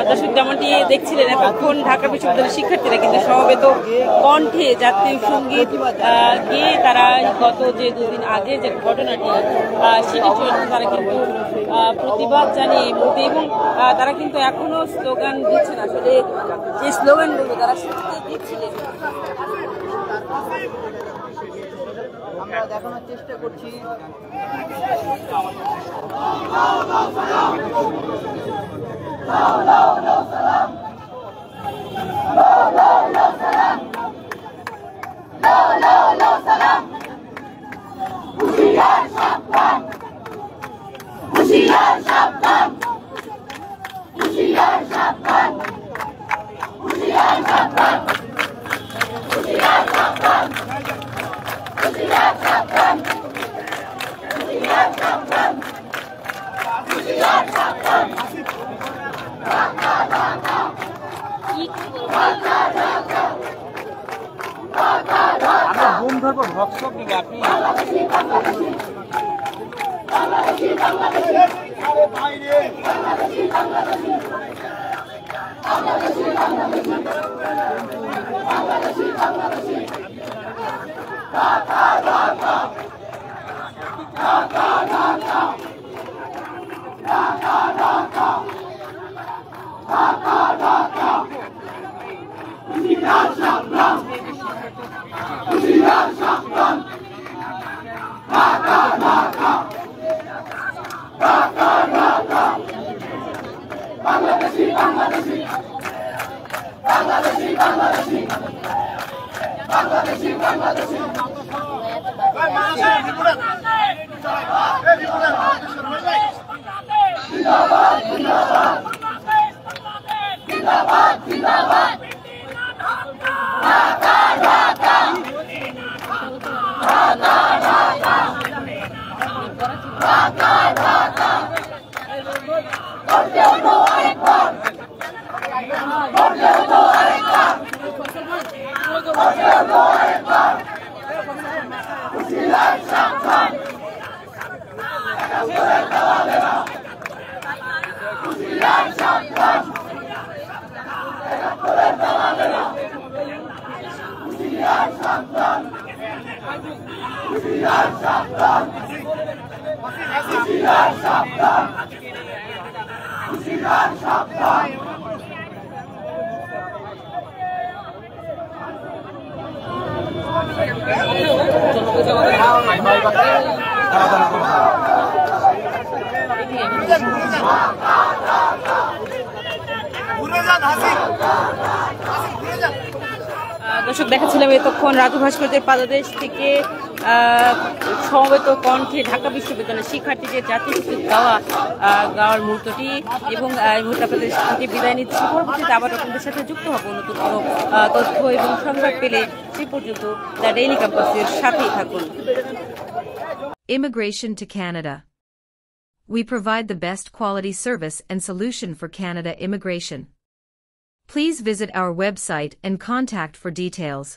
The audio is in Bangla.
দর্শক যেমনটি দেখছিলেন এতক্ষণ ঢাকা বিশ্ববিদ্যালয়ের শিক্ষার্থীরা কিন্তু সমবেত কণ্ঠে জাতীয় সঙ্গীত গেয়ে তারা গত যে দুদিন আগে যে ঘটনাটি সেটি চলছে তারা কিন্তু প্রতিবাদ জানিয়ে এবং তারা কিন্তু এখনো স্লোগান দিচ্ছেন। আসলে যে স্লোগানগুলো তারা শুনতে দিচ্ছিলেন আমরা দেখানোর চেষ্টা করছি। ঘুম ধরবো ভক্সক দিকে আপনি দর্শক দেখাচ্ছিলাম এতক্ষণ রাজু ভাস্কর্যের পাদদেশ থেকে সমবেত কণ্ঠে ঢাকা বিশ্ববিদ্যালয়ের শিক্ষার্থীদের জাতীয় সঙ্গীত গাওয়ার মুহূর্তটি এবং এই মুহূর্তে আপনাদের থেকে বিদায় নিচ্ছি। পরবর্তীতে আবার আপনাদের সাথে যুক্ত হবো নতুন কোনো তথ্য এবং সংবাদ পেলে সে পর্যন্ত দ্য ডেইলি ক্যাম্পাসের সাথেই থাকুন। Immigration to Canada. We provide the best quality service and solution for Canada immigration. Please visit our website and contact for details.